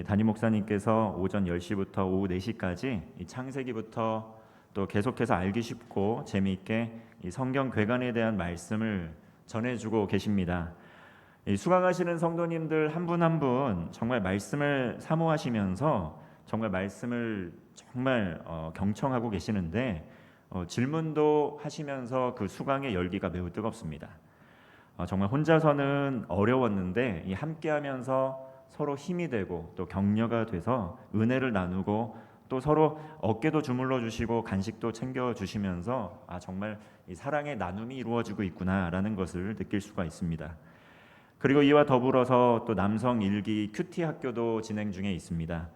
담임 목사님께서 오전 10시부터 오후 4시까지 이 창세기부터 또 계속해서 알기 쉽고 재미있게 이 성경 괴간에 대한 말씀을 전해주고 계십니다. 이 수강하시는 성도님들 한 분 한 분 정말 말씀을 사모하시면서 정말 말씀을 정말 경청하고 계시는데 질문도 하시면서 그 수강의 열기가 매우 뜨겁습니다. 정말 혼자서는 어려웠는데 이 함께하면서 서로 힘이 되고 또 격려가 돼서 은혜를 나누고 또 서로 어깨도 주물러 주시고 간식도 챙겨 주시면서 정말 이 사랑의 나눔이 이루어지고 있구나라는 것을 느낄 수가 있습니다. 그리고 이와 더불어서 또 남성 일기 큐티 학교도 진행 중에 있습니다.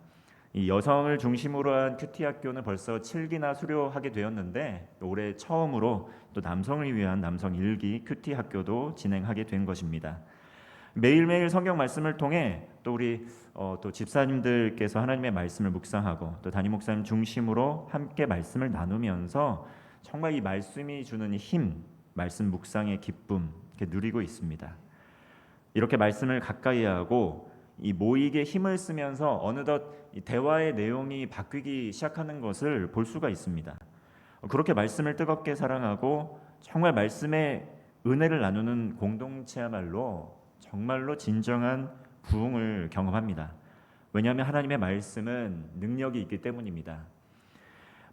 이 여성을 중심으로 한 큐티 학교는 벌써 7기나 수료하게 되었는데 올해 처음으로 또 남성을 위한 남성 일기 큐티 학교도 진행하게 된 것입니다. 매일매일 성경 말씀을 통해 또 우리 또 집사님들께서 하나님의 말씀을 묵상하고 또 담임 목사님 중심으로 함께 말씀을 나누면서 정말 이 말씀이 주는 힘, 말씀 묵상의 기쁨 이렇게 누리고 있습니다. 이렇게 말씀을 가까이 하고 이 모이게 힘을 쓰면서 어느덧 이 대화의 내용이 바뀌기 시작하는 것을 볼 수가 있습니다. 그렇게 말씀을 뜨겁게 사랑하고 정말 말씀의 은혜를 나누는 공동체야말로 정말로 진정한 부흥을 경험합니다. 왜냐하면 하나님의 말씀은 능력이 있기 때문입니다.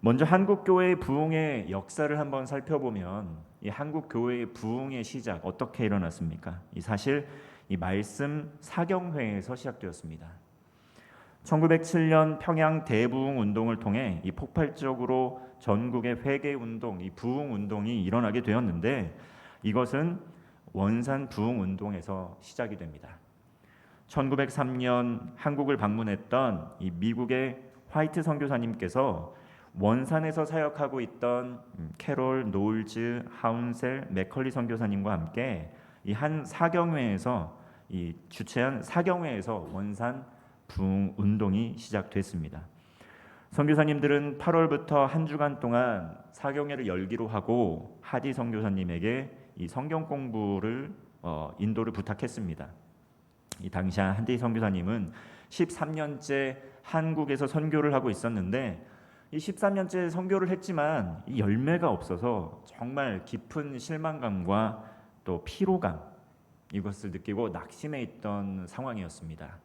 먼저 한국교회의 부흥의 역사를 한번 살펴보면 이 한국교회의 부흥의 시작 어떻게 일어났습니까? 사실 이 말씀 사경회에서 시작되었습니다. 1907년 평양 대부흥 운동을 통해 이 폭발적으로 전국의 회개 운동, 이 부흥 운동이 일어나게 되었는데 이것은 원산 부흥 운동에서 시작이 됩니다. 1903년 한국을 방문했던 이 미국의 화이트 선교사님께서 원산에서 사역하고 있던 캐롤 노울즈, 하운셀, 맥컬리 선교사님과 함께 이 한 사경회에서 이 주최한 사경회에서 원산 부흥 운동이 시작됐습니다. 선교사님들은 8월부터 한 주간 동안 사경회를 열기로 하고 하디 선교사님에게 이 성경 공부를 인도를 부탁했습니다. 이 당시 하디 선교사님은 13년째 한국에서 선교를 하고 있었는데 이 13년째 선교를 했지만 이 열매가 없어서 정말 깊은 실망감과 또 피로감 이것을 느끼고 낙심해 있던 상황이었습니다.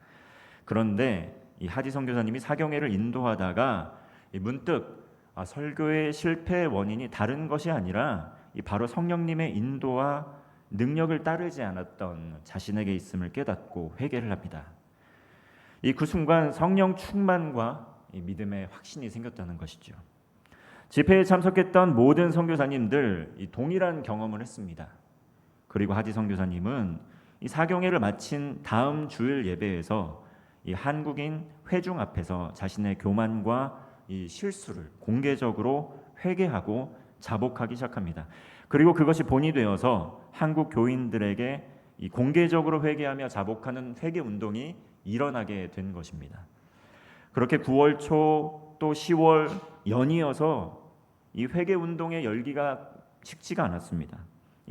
그런데 이 하디 선교사님이 사경회를 인도하다가 문득 설교의 실패의 원인이 다른 것이 아니라 바로 성령님의 인도와 능력을 따르지 않았던 자신에게 있음을 깨닫고 회개를 합니다. 그 순간 성령 충만과 믿음의 확신이 생겼다는 것이죠. 집회에 참석했던 모든 선교사님들 동일한 경험을 했습니다. 그리고 하디 선교사님은 이 사경회를 마친 다음 주일 예배에서 이 한국인 회중 앞에서 자신의 교만과 이 실수를 공개적으로 회개하고 자복하기 시작합니다. 그리고 그것이 본이 되어서 한국 교인들에게 이 공개적으로 회개하며 자복하는 회개 운동이 일어나게 된 것입니다. 그렇게 9월 초 또 10월 연이어서 이 회개 운동의 열기가 식지가 않았습니다.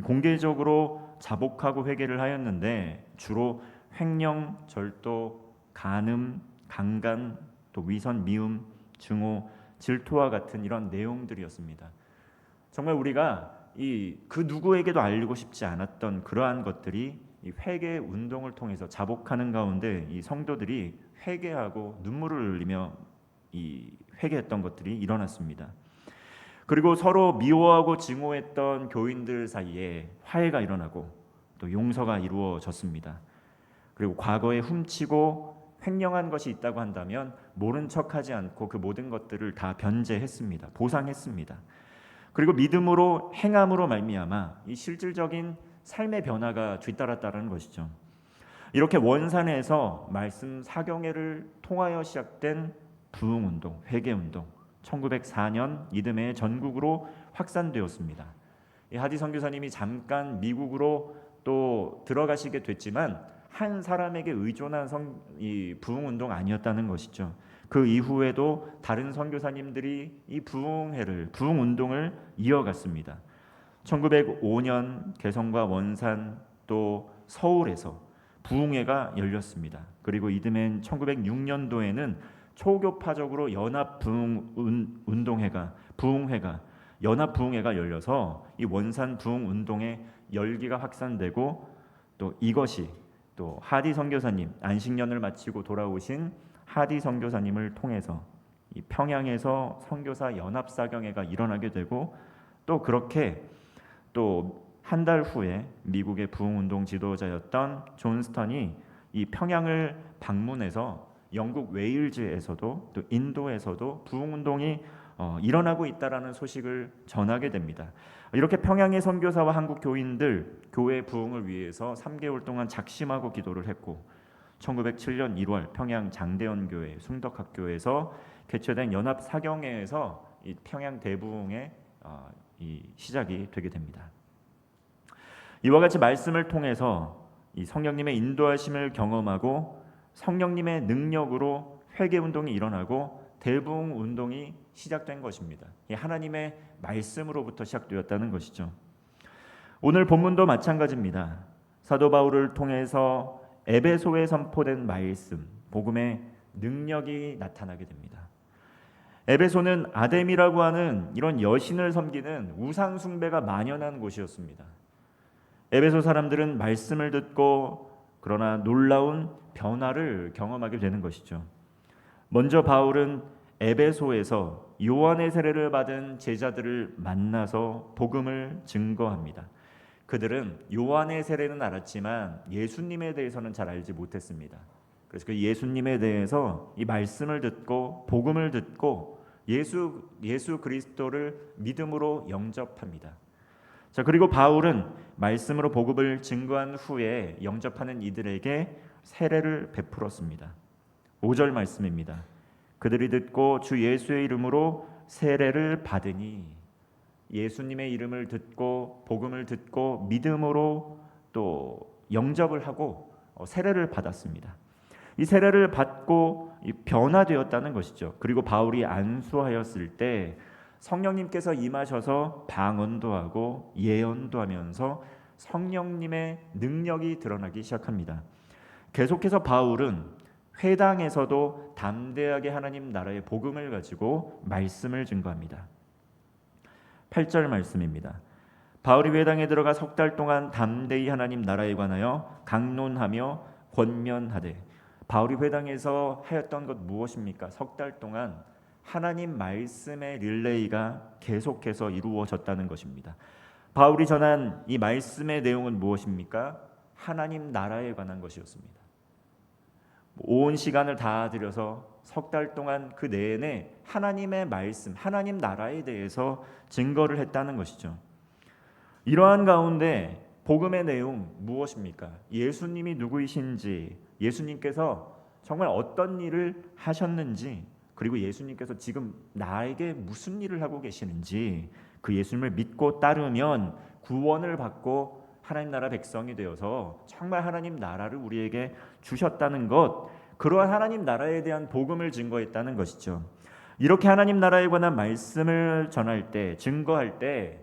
공개적으로 자복하고 회개를 하였는데 주로 횡령, 절도, 간음, 강간, 또 위선, 미움, 증오, 질투와 같은 이런 내용들이었습니다. 정말 우리가 그 누구에게도 알리고 싶지 않았던 그러한 것들이 이 회개 운동을 통해서 자복하는 가운데 이 성도들이 회개하고 눈물을 흘리며 이 회개했던 것들이 일어났습니다. 그리고 서로 미워하고 증오했던 교인들 사이에 화해가 일어나고 또 용서가 이루어졌습니다. 그리고 과거에 훔치고 횡령한 것이 있다고 한다면 모른 척하지 않고 그 모든 것들을 다 변제했습니다. 보상했습니다. 그리고 믿음으로 행함으로 말미암아 이 실질적인 삶의 변화가 뒤따랐다는 것이죠. 이렇게 원산에서 말씀 사경회를 통하여 시작된 부흥운동, 회개운동 1904년 이듬해 전국으로 확산되었습니다. 하디 선교사님이 잠깐 미국으로 또 들어가시게 됐지만 한 사람에게 의존한 이 부흥운동 아니었다는 것이죠. 그 이후에도 다른 선교사님들이 이 부흥운동을 이어갔습니다. 1905년 개성과 원산 또 서울에서 부흥회가 열렸습니다. 그리고 이듬해인 1906년도에는 초교파적으로 연합부흥회가 열려서 이 원산 부흥운동의 열기가 확산되고, 또 이것이 또 하디 선교사님, 안식년을 마치고 돌아오신 하디 선교사님을 통해서 이 평양에서 선교사 연합사경회가 일어나게 되고, 또 그렇게 또 한 달 후에 미국의 부흥운동 지도자였던 존 스턴이 이 평양을 방문해서 영국 웨일즈에서도 또 인도에서도 부흥운동이 일어나고 있다라는 소식을 전하게 됩니다. 이렇게 평양의 선교사와 한국 교인들 교회 부흥을 위해서 3개월 동안 작심하고 기도를 했고, 1907년 1월 평양 장대현 교회 숭덕학교에서 개최된 연합 사경회에서 이 평양 대부흥의 이 시작이 되게 됩니다. 이와 같이 말씀을 통해서 이 성령님의 인도하심을 경험하고 성령님의 능력으로 회개 운동이 일어나고 대부흥 운동이 시작된 것입니다. 이 하나님의 말씀으로부터 시작되었다는 것이죠. 오늘 본문도 마찬가지입니다. 사도 바울을 통해서 에베소에 선포된 말씀, 복음의 능력이 나타나게 됩니다. 에베소는 아뎀이라고 하는 이런 여신을 섬기는 우상 숭배가 만연한 곳이었습니다. 에베소 사람들은 말씀을 듣고 그러나 놀라운 변화를 경험하게 되는 것이죠. 먼저 바울은 에베소에서 요한의 세례를 받은 제자들을 만나서 복음을 증거합니다. 그들은 요한의 세례는 알았지만 예수님에 대해서는 잘 알지 못했습니다. 그래서 그 예수님에 대해서 이 말씀을 듣고 복음을 듣고 예수 그리스도를 믿음으로 영접합니다. 자, 그리고 바울은 말씀으로 복음을 증거한 후에 영접하는 이들에게 세례를 베풀었습니다. 5절 말씀입니다. 그들이 듣고 주 예수의 이름으로 세례를 받으니, 예수님의 이름을 듣고 복음을 듣고 믿음으로 또 영접을 하고 세례를 받았습니다. 이 세례를 받고 변화되었다는 것이죠. 그리고 바울이 안수하였을 때 성령님께서 임하셔서 방언도 하고 예언도 하면서 성령님의 능력이 드러나기 시작합니다. 계속해서 바울은 회당에서도 담대하게 하나님 나라의 복음을 가지고 말씀을 증거합니다. 8절 말씀입니다. 바울이 회당에 들어가 석 달 동안 담대히 하나님 나라에 관하여 강론하며 권면하되, 바울이 회당에서 하였던 것 무엇입니까? 석 달 동안 하나님 말씀의 릴레이가 계속해서 이루어졌다는 것입니다. 바울이 전한 이 말씀의 내용은 무엇입니까? 하나님 나라에 관한 것이었습니다. 온 시간을 다 들여서 석 달 동안 그 내내 하나님의 말씀, 하나님 나라에 대해서 증거를 했다는 것이죠. 이러한 가운데 복음의 내용 무엇입니까? 예수님이 누구이신지, 예수님께서 정말 어떤 일을 하셨는지, 그리고 예수님께서 지금 나에게 무슨 일을 하고 계시는지, 그 예수님을 믿고 따르면 구원을 받고 하나님 나라 백성이 되어서 정말 하나님 나라를 우리에게 주셨다는 것, 그러한 하나님 나라에 대한 복음을 증거했다는 것이죠. 이렇게 하나님 나라에 관한 말씀을 전할 때, 증거할 때,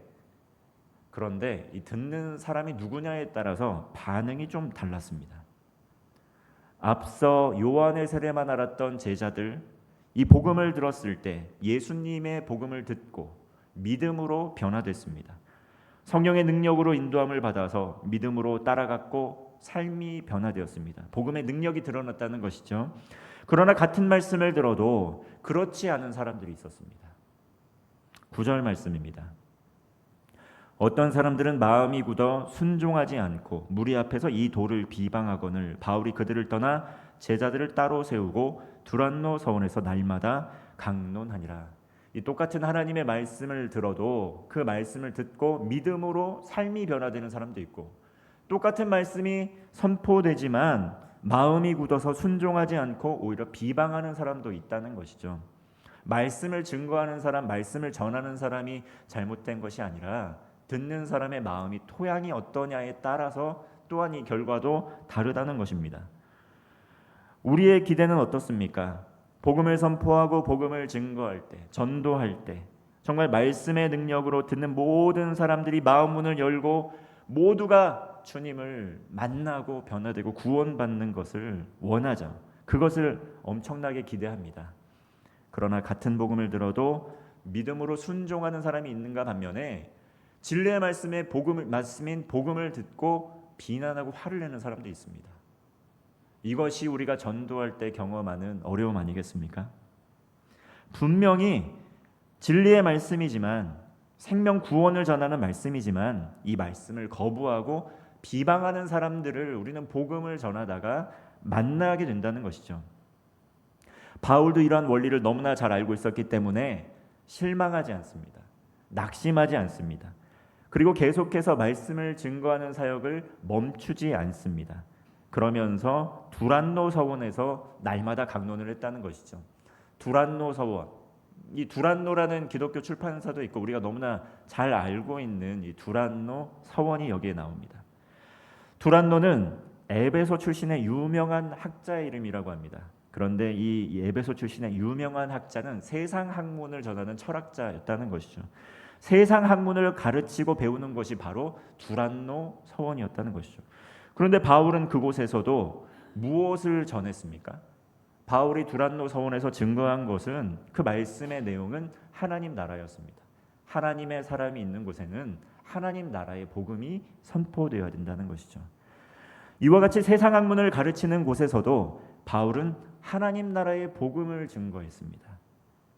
그런데 이 듣는 사람이 누구냐에 따라서 반응이 좀 달랐습니다. 앞서 요한의 세례만 알았던 제자들, 이 복음을 들었을 때 예수님의 복음을 듣고 믿음으로 변화됐습니다. 성령의 능력으로 인도함을 받아서 믿음으로 따라갔고 삶이 변화되었습니다. 복음의 능력이 드러났다는 것이죠. 그러나 같은 말씀을 들어도 그렇지 않은 사람들이 있었습니다. 9절 말씀입니다. 어떤 사람들은 마음이 굳어 순종하지 않고 무리 앞에서 이 돌을 비방하거늘 바울이 그들을 떠나 제자들을 따로 세우고 두란노 서원에서 날마다 강론하니라. 이 똑같은 하나님의 말씀을 들어도 그 말씀을 듣고 믿음으로 삶이 변화되는 사람도 있고, 똑같은 말씀이 선포되지만 마음이 굳어서 순종하지 않고 오히려 비방하는 사람도 있다는 것이죠. 말씀을 증거하는 사람, 말씀을 전하는 사람이 잘못된 것이 아니라 듣는 사람의 마음이 토양이 어떠냐에 따라서 또한 이 결과도 다르다는 것입니다. 우리의 기대는 어떻습니까? 복음을 선포하고 복음을 증거할 때, 전도할 때 정말 말씀의 능력으로 듣는 모든 사람들이 마음 문을 열고 모두가 주님을 만나고 변화되고 구원받는 것을 원하죠. 그것을 엄청나게 기대합니다. 그러나 같은 복음을 들어도 믿음으로 순종하는 사람이 있는가 반면에 진리의 말씀인 복음을 듣고 비난하고 화를 내는 사람도 있습니다. 이것이 우리가 전도할 때 경험하는 어려움 아니겠습니까? 분명히 진리의 말씀이지만, 생명 구원을 전하는 말씀이지만, 이 말씀을 거부하고 비방하는 사람들을 우리는 복음을 전하다가 만나게 된다는 것이죠. 바울도 이러한 원리를 너무나 잘 알고 있었기 때문에 실망하지 않습니다. 낙심하지 않습니다. 그리고 계속해서 말씀을 증거하는 사역을 멈추지 않습니다. 그러면서 두란노 서원에서 날마다 강론을 했다는 것이죠. 두란노 서원, 이 두란노라는 기독교 출판사도 있고 우리가 너무나 잘 알고 있는 이 두란노 서원이 여기에 나옵니다. 두란노는 에베소 출신의 유명한 학자의 이름이라고 합니다. 그런데 이 에베소 출신의 유명한 학자는 세상 학문을 전하는 철학자였다는 것이죠. 세상 학문을 가르치고 배우는 것이 바로 두란노 서원이었다는 것이죠. 그런데 바울은 그곳에서도 무엇을 전했습니까? 바울이 두란노 서원에서 증거한 것은, 그 말씀의 내용은 하나님 나라였습니다. 하나님의 사람이 있는 곳에는 하나님 나라의 복음이 선포되어야 된다는 것이죠. 이와 같이 세상 학문을 가르치는 곳에서도 바울은 하나님 나라의 복음을 증거했습니다.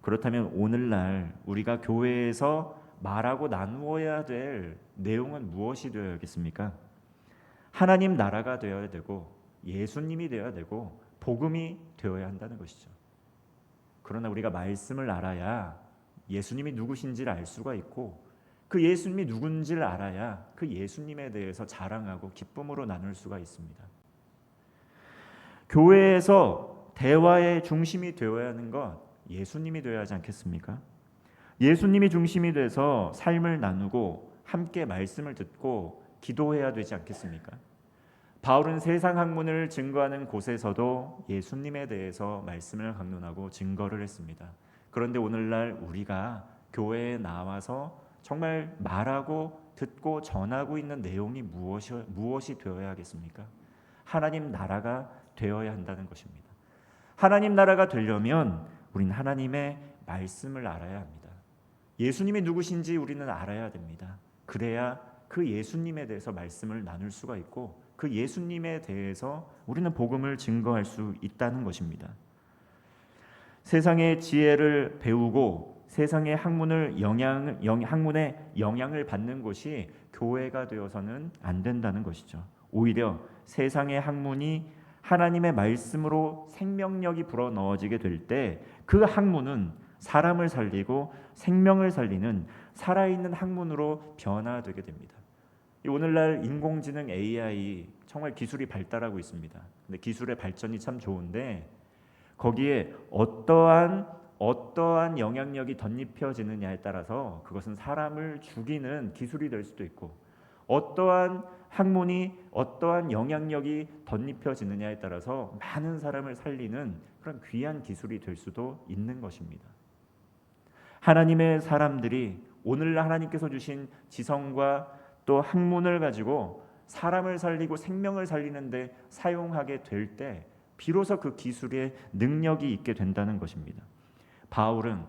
그렇다면 오늘날 우리가 교회에서 말하고 나누어야 될 내용은 무엇이 되어야겠습니까? 하나님 나라가 되어야 되고 예수님이 되어야 되고 복음이 되어야 한다는 것이죠. 그러나 우리가 말씀을 알아야 예수님이 누구신지를 알 수가 있고, 그 예수님이 누군지를 알아야 그 예수님에 대해서 자랑하고 기쁨으로 나눌 수가 있습니다. 교회에서 대화의 중심이 되어야 하는 것, 예수님이 되어야 하지 않겠습니까? 예수님이 중심이 돼서 삶을 나누고 함께 말씀을 듣고 기도해야 되지 않겠습니까? 바울은 세상 학문을 증거하는 곳에서도 예수님에 대해서 말씀을 강론하고 증거를 했습니다. 그런데 오늘날 우리가 교회에 나와서 정말 말하고 듣고 전하고 있는 내용이 무엇이 되어야 하겠습니까? 하나님 나라가 되어야 한다는 것입니다. 하나님 나라가 되려면 우리는 하나님의 말씀을 알아야 합니다. 예수님이 누구신지 우리는 알아야 됩니다. 그래야 그 예수님에 대해서 말씀을 나눌 수가 있고, 그 예수님에 대해서 우리는 복음을 증거할 수 있다는 것입니다. 세상의 지혜를 배우고 세상의 학문의 영향을 받는 곳이 교회가 되어서는 안 된다는 것이죠. 오히려 세상의 학문이 하나님의 말씀으로 생명력이 불어넣어지게 될 때 그 학문은 사람을 살리고 생명을 살리는 살아있는 학문으로 변화되게 됩니다. 오늘날 인공지능 AI 정말 기술이 발달하고 있습니다. 근데 기술의 발전이 참 좋은데 거기에 어떠한 영향력이 덧입혀지느냐에 따라서 그것은 사람을 죽이는 기술이 될 수도 있고, 어떠한 학문이 어떠한 영향력이 덧입혀지느냐에 따라서 많은 사람을 살리는 그런 귀한 기술이 될 수도 있는 것입니다. 하나님의 사람들이 오늘날 하나님께서 주신 지성과 또 학문을 가지고 사람을 살리고 생명을 살리는데 사용하게 될 때 비로소 그 기술의 능력이 있게 된다는 것입니다. 바울은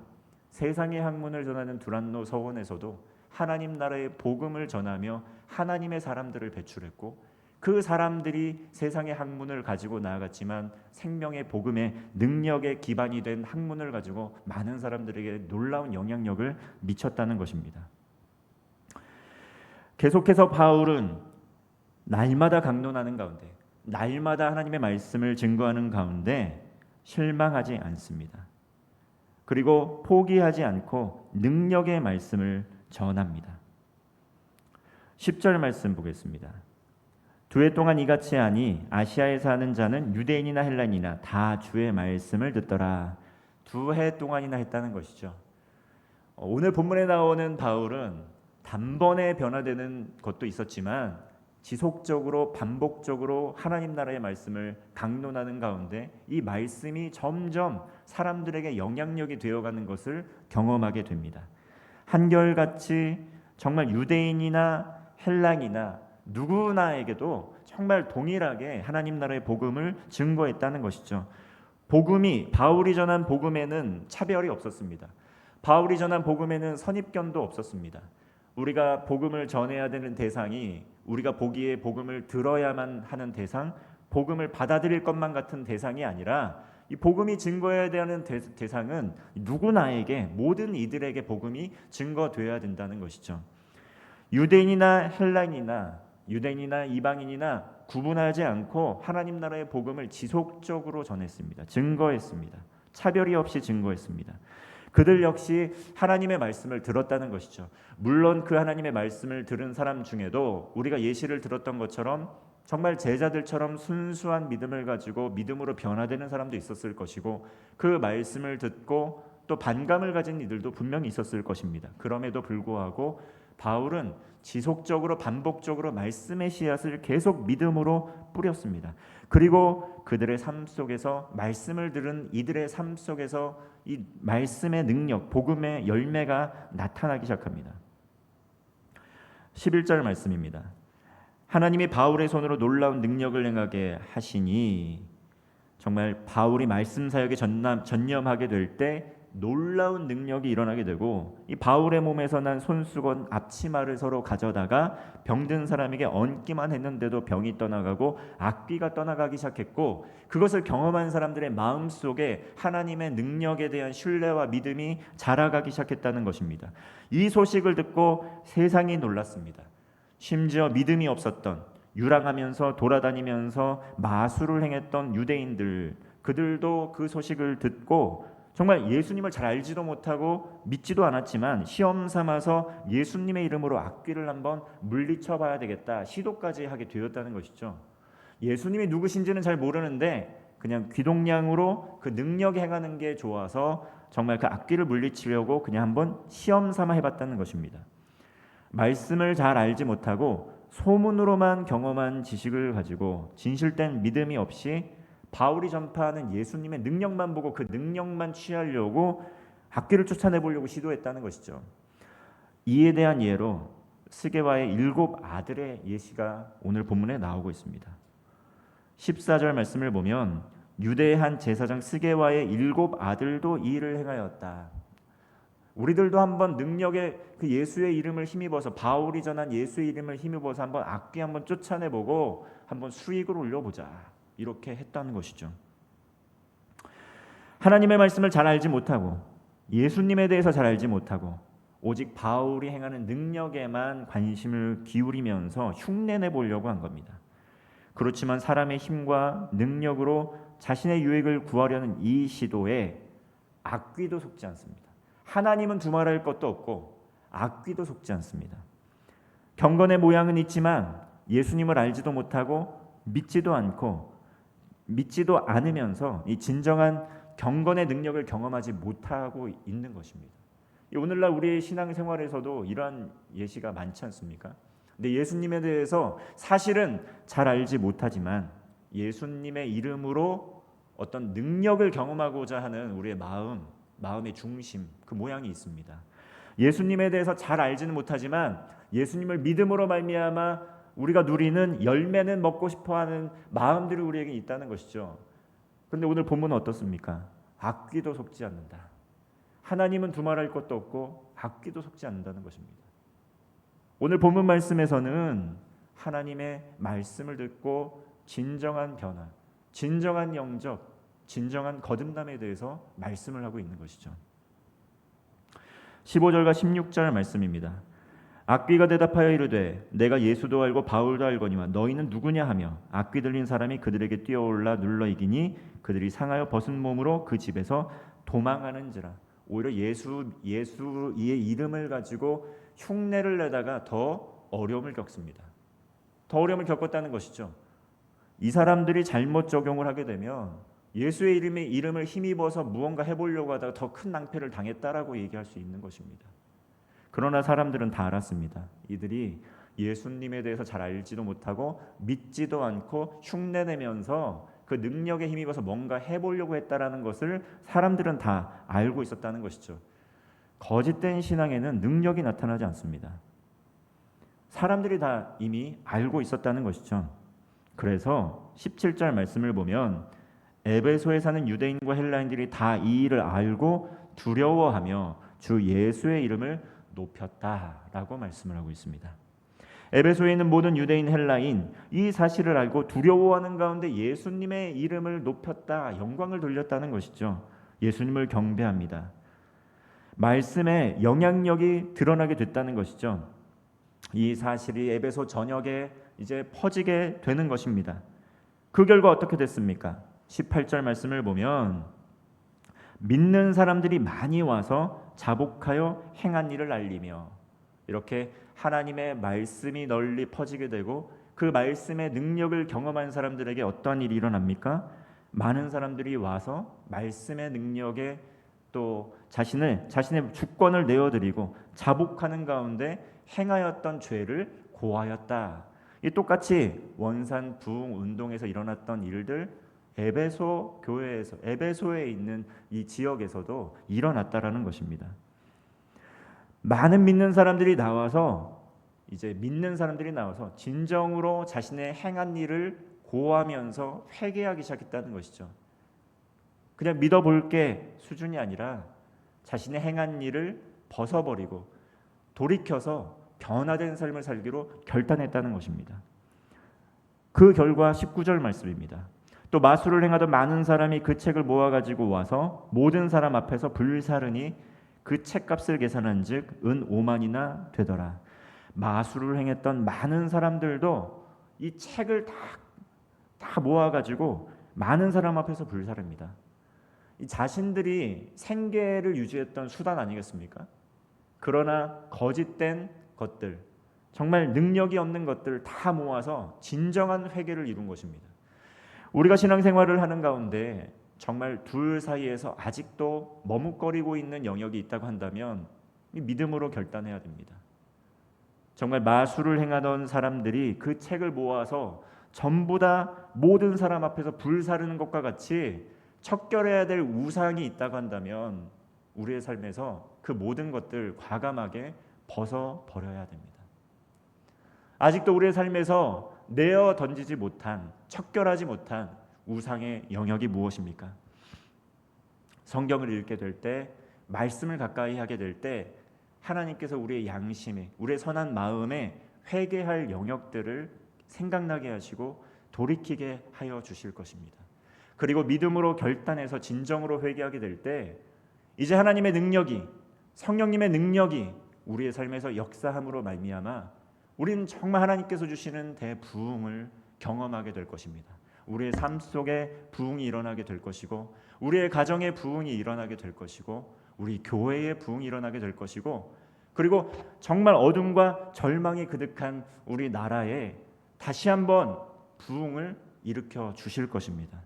세상의 학문을 전하는 두란노 서원에서도 하나님 나라의 복음을 전하며 하나님의 사람들을 배출했고, 그 사람들이 세상의 학문을 가지고 나아갔지만 생명의 복음의 능력의 기반이 된 학문을 가지고 많은 사람들에게 놀라운 영향력을 미쳤다는 것입니다. 계속해서 바울은 날마다 강론하는 가운데, 날마다 하나님의 말씀을 증거하는 가운데 실망하지 않습니다. 그리고 포기하지 않고 능력의 말씀을 전합니다. 10절 말씀 보겠습니다. 2해 동안 이같이 하니 아시아에 사는 자는 유대인이나 헬라인이나 다 주의 말씀을 듣더라. 2해 동안이나 했다는 것이죠. 오늘 본문에 나오는 바울은 단번에 변화되는 것도 있었지만 지속적으로 반복적으로 하나님 나라의 말씀을 강론하는 가운데 이 말씀이 점점 사람들에게 영향력이 되어가는 것을 경험하게 됩니다. 한결같이 정말 유대인이나 헬라인이나 누구나에게도 정말 동일하게 하나님 나라의 복음을 증거했다는 것이죠. 복음이 바울이 전한 복음에는 차별이 없었습니다. 바울이 전한 복음에는 선입견도 없었습니다. 우리가 복음을 전해야 되는 대상이 우리가 보기에 복음을 들어야만 하는 대상, 복음을 받아들일 것만 같은 대상이 아니라 이 복음이 증거해야 되는 대상은 누구나에게 모든 이들에게 복음이 증거되어야 된다는 것이죠. 유대인이나 헬라인이나 유대인이나 이방인이나 구분하지 않고 하나님 나라의 복음을 지속적으로 전했습니다. 증거했습니다. 차별이 없이 증거했습니다. 그들 역시 하나님의 말씀을 들었다는 것이죠. 물론 그 하나님의 말씀을 들은 사람 중에도 우리가 예시를 들었던 것처럼 정말 제자들처럼 순수한 믿음을 가지고 믿음으로 변화되는 사람도 있었을 것이고 그 말씀을 듣고 또 반감을 가진 이들도 분명히 있었을 것입니다. 그럼에도 불구하고 바울은 지속적으로 반복적으로 말씀의 씨앗을 계속 믿음으로 뿌렸습니다. 그리고 그들의 삶 속에서 말씀을 들은 이들의 삶 속에서 이 말씀의 능력, 복음의 열매가 나타나기 시작합니다. 11절 말씀입니다. 하나님이 바울의 손으로 놀라운 능력을 행하게 하시니, 정말 바울이 말씀 사역에 전념하게 될 때 놀라운 능력이 일어나게 되고, 이 바울의 몸에서 난 손수건 앞치마를 서로 가져다가 병든 사람에게 얹기만 했는데도 병이 떠나가고 악귀가 떠나가기 시작했고, 그것을 경험한 사람들의 마음속에 하나님의 능력에 대한 신뢰와 믿음이 자라가기 시작했다는 것입니다. 이 소식을 듣고 세상이 놀랐습니다. 심지어 믿음이 없었던, 유랑하면서 돌아다니면서 마술을 행했던 유대인들, 그들도 그 소식을 듣고 정말 예수님을 잘 알지도 못하고 믿지도 않았지만 시험 삼아서 예수님의 이름으로 악귀를 한번 물리쳐 봐야 되겠다 시도까지 하게 되었다는 것이죠. 예수님이 누구신지는 잘 모르는데 그냥 귀동냥으로 그 능력 행하는 게 좋아서 정말 그 악귀를 물리치려고 그냥 한번 시험 삼아 해봤다는 것입니다. 말씀을 잘 알지 못하고 소문으로만 경험한 지식을 가지고 진실된 믿음이 없이 바울이 전파하는 예수님의 능력만 보고 그 능력만 취하려고 악귀를 쫓아내보려고 시도했다는 것이죠. 이에 대한 예로 스게와의 7 아들의 예시가 오늘 본문에 나오고 있습니다. 14절 말씀을 보면 유대의 한 제사장 스게와의 7 아들도 이 일을 행하였다. 우리들도 한번 능력의 그 예수의 이름을 힘입어서, 바울이 전한 예수의 이름을 힘입어서 한번 악귀 한번 쫓아내보고 한번 수익을 올려보자, 이렇게 했다는 것이죠. 하나님의 말씀을 잘 알지 못하고 예수님에 대해서 잘 알지 못하고 오직 바울이 행하는 능력에만 관심을 기울이면서 흉내내 보려고 한 겁니다. 그렇지만 사람의 힘과 능력으로 자신의 유익을 구하려는 이 시도에 악귀도 속지 않습니다. 하나님은 두말할 것도 없고 악귀도 속지 않습니다. 경건의 모양은 있지만 예수님을 알지도 못하고 믿지도 않으면서 이 진정한 경건의 능력을 경험하지 못하고 있는 것입니다. 오늘날 우리의 신앙생활에서도 이러한 예시가 많지 않습니까? 근데 예수님에 대해서 사실은 잘 알지 못하지만 예수님의 이름으로 어떤 능력을 경험하고자 하는 우리의 마음의 중심, 그 모양이 있습니다. 예수님에 대해서 잘 알지는 못하지만 예수님을 믿음으로 말미암아 우리가 누리는 열매는 먹고 싶어하는 마음들이 우리에게 있다는 것이죠. 그런데 오늘 본문은 어떻습니까? 악귀도 속지 않는다. 하나님은 두말할 것도 없고 악귀도 속지 않는다는 것입니다. 오늘 본문 말씀에서는 하나님의 말씀을 듣고 진정한 변화, 진정한 영접, 진정한 거듭남에 대해서 말씀을 하고 있는 것이죠. 15절과 16절 말씀입니다. 악귀가 대답하여 이르되 내가 예수도 알고 바울도 알거니와 너희는 누구냐 하며 악귀 들린 사람이 그들에게 뛰어올라 눌러 이기니 그들이 상하여 벗은 몸으로 그 집에서 도망하는지라. 오히려 예수의 이름을 가지고 흉내를 내다가 더 어려움을 겪습니다. 더 어려움을 겪었다는 것이죠. 이 사람들이 잘못 적용을 하게 되면 예수의 이름을 힘입어서 무언가 해보려고 하다가 더 큰 낭패를 당했다라고 얘기할 수 있는 것입니다. 그러나 사람들은 다 알았습니다. 이들이 예수님에 대해서 잘 알지도 못하고 믿지도 않고 흉내내면서 그 능력에 힘입어서 뭔가 해보려고 했다라는 것을 사람들은 다 알고 있었다는 것이죠. 거짓된 신앙에는 능력이 나타나지 않습니다. 사람들이 다 이미 알고 있었다는 것이죠. 그래서 17절 말씀을 보면 에베소에 사는 유대인과 헬라인들이 다 이 일을 알고 두려워하며 주 예수의 이름을 높였다라고 말씀을 하고 있습니다. 에베소에 있는 모든 유대인 헬라인 이 사실을 알고 두려워하는 가운데 예수님의 이름을 높였다, 영광을 돌렸다는 것이죠. 예수님을 경배합니다. 말씀의 영향력이 드러나게 됐다는 것이죠. 이 사실이 에베소 전역에 이제 퍼지게 되는 것입니다. 그 결과 어떻게 됐습니까? 18절 말씀을 보면 믿는 사람들이 많이 와서 자복하여 행한 일을 알리며, 이렇게 하나님의 말씀이 널리 퍼지게 되고 그 말씀의 능력을 경험한 사람들에게 어떠한 일이 일어납니까? 많은 사람들이 와서 말씀의 능력에 또 자신의 주권을 내어드리고 자복하는 가운데 행하였던 죄를 고하였다. 이 똑같이 원산 부흥 운동에서 일어났던 일들 에베소 교회에서, 에베소에 있는 이 지역에서도 일어났다라는 것입니다. 많은 믿는 사람들이 나와서 진정으로 자신의 행한 일을 고하면서 회개하기 시작했다는 것이죠. 그냥 믿어볼게 수준이 아니라 자신의 행한 일을 벗어버리고 돌이켜서 변화된 삶을 살기로 결단했다는 것입니다. 그 결과 19절 말씀입니다. 또 마술을 행하던 많은 사람이 그 책을 모아가지고 와서 모든 사람 앞에서 불사르니 그 책값을 계산한 즉 은 5만이나 되더라. 마술을 행했던 많은 사람들도 이 책을 다 모아가지고 많은 사람 앞에서 불사릅니다. 이 자신들이 생계를 유지했던 수단 아니겠습니까? 그러나 거짓된 것들, 정말 능력이 없는 것들을 다 모아서 진정한 회개를 이룬 것입니다. 우리가 신앙생활을 하는 가운데 정말 둘 사이에서 아직도 머뭇거리고 있는 영역이 있다고 한다면 믿음으로 결단해야 됩니다. 정말 마술을 행하던 사람들이 그 책을 모아서 전부 다 모든 사람 앞에서 불사르는 것과 같이 척결해야 될 우상이 있다고 한다면 우리의 삶에서 그 모든 것들 과감하게 벗어버려야 됩니다. 아직도 우리의 삶에서 내어 던지지 못한, 척결하지 못한 우상의 영역이 무엇입니까? 성경을 읽게 될 때, 말씀을 가까이 하게 될 때 하나님께서 우리의 양심에, 우리의 선한 마음에 회개할 영역들을 생각나게 하시고 돌이키게 하여 주실 것입니다. 그리고 믿음으로 결단해서 진정으로 회개하게 될 때 이제 하나님의 능력이, 성령님의 능력이 우리의 삶에서 역사함으로 말미암아 우리는 정말 하나님께서 주시는 대부흥을 경험하게 될 것입니다. 우리의 삶 속에 부흥이 일어나게 될 것이고, 우리의 가정의 부흥이 일어나게 될 것이고, 우리 교회의 부흥이 일어나게 될 것이고, 그리고 정말 어둠과 절망이 그득한 우리 나라에 다시 한번 부흥을 일으켜 주실 것입니다.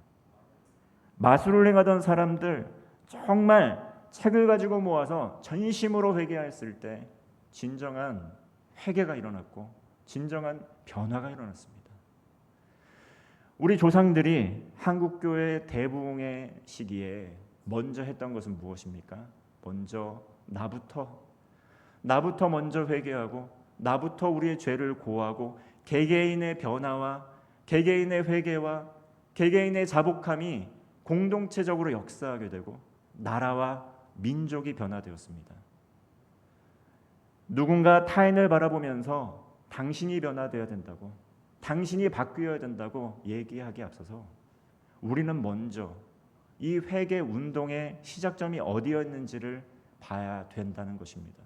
마술을 행하던 사람들 정말 책을 가지고 모아서 전심으로 회개했을 때 진정한 회개가 일어났고 진정한 변화가 일어났습니다. 우리 조상들이 한국교회 대부흥의 시기에 먼저 했던 것은 무엇입니까? 먼저 나부터 먼저 회개하고 나부터 우리의 죄를 고하고 개개인의 변화와 개개인의 회개와 개개인의 자복함이 공동체적으로 역사하게 되고 나라와 민족이 변화되었습니다. 누군가 타인을 바라보면서 당신이 변화되어야 된다고, 당신이 바뀌어야 된다고 얘기하기에 앞서서 우리는 먼저 이 회개 운동의 시작점이 어디였는지를 봐야 된다는 것입니다.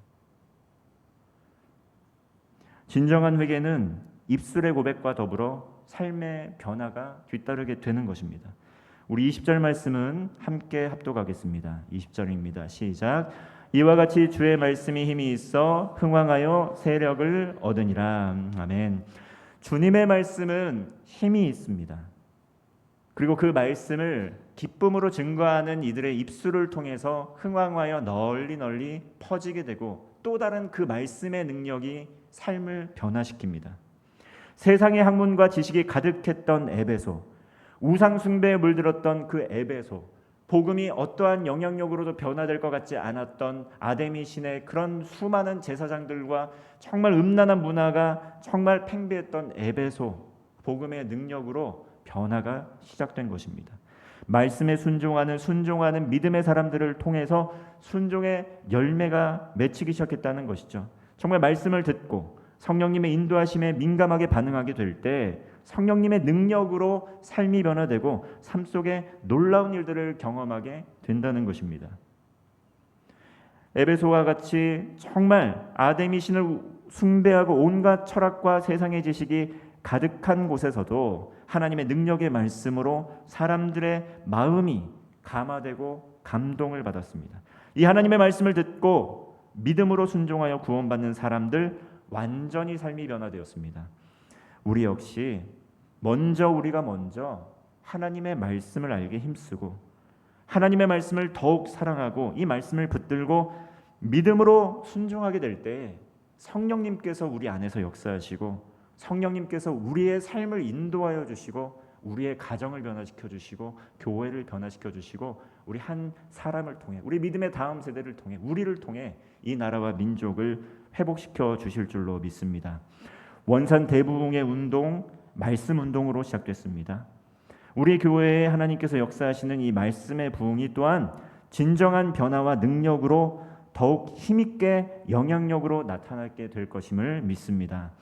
진정한 회개는 입술의 고백과 더불어 삶의 변화가 뒤따르게 되는 것입니다. 우리 20절 말씀은 함께 합독하겠습니다. 20절입니다. 시작. 이와 같이 주의 말씀이 힘이 있어 흥왕하여 세력을 얻으니라. 아멘. 주님의 말씀은 힘이 있습니다. 그리고 그 말씀을 기쁨으로 증거하는 이들의 입술을 통해서 흥왕하여 널리 퍼지게 되고 또 다른 그 말씀의 능력이 삶을 변화시킵니다. 세상의 학문과 지식이 가득했던 에베소, 우상 숭배에 물들었던 그 에베소, 복음이 어떠한 영향력으로도 변화될 것 같지 않았던 아데미 신의 그런 수많은 제사장들과 정말 음란한 문화가 정말 팽배했던 에베소, 복음의 능력으로 변화가 시작된 것입니다. 말씀에 순종하는 믿음의 사람들을 통해서 순종의 열매가 맺히기 시작했다는 것이죠. 정말 말씀을 듣고 성령님의 인도하심에 민감하게 반응하게 될 때 성령님의 능력으로 삶이 변화되고 삶 속에 놀라운 일들을 경험하게 된다는 것입니다. 에베소와 같이 정말 아데미 신을 숭배하고 온갖 철학과 세상의 지식이 가득한 곳에서도 하나님의 능력의 말씀으로 사람들의 마음이 감화되고 감동을 받았습니다. 이 하나님의 말씀을 듣고 믿음으로 순종하여 구원받는 사람들 완전히 삶이 변화되었습니다. 우리 역시 우리가 먼저 하나님의 말씀을 알게 힘쓰고 하나님의 말씀을 더욱 사랑하고 이 말씀을 붙들고 믿음으로 순종하게 될 때 성령님께서 우리 안에서 역사하시고 성령님께서 우리의 삶을 인도하여 주시고 우리의 가정을 변화시켜 주시고 교회를 변화시켜 주시고 우리 한 사람을 통해 우리 믿음의 다음 세대를 통해 우리를 통해 이 나라와 민족을 회복시켜 주실 줄로 믿습니다. 원산 대부흥의 운동, 말씀 운동으로 시작됐습니다. 우리 교회에 하나님께서 역사하시는 이 말씀의 부흥이 또한 진정한 변화와 능력으로 더욱 힘있게 영향력으로 나타나게 될 것임을 믿습니다.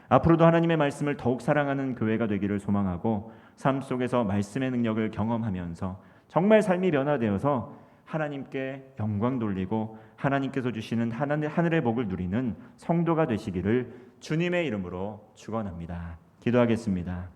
앞으로도 하나님의 말씀을 더욱 사랑하는 교회가 되기를 소망하고 삶 속에서 말씀의 능력을 경험하면서 정말 삶이 변화되어서 하나님께 영광 돌리고 하나님께서 주시는 하늘의 복을 누리는 성도가 되시기를 주님의 이름으로 축원합니다. 기도하겠습니다.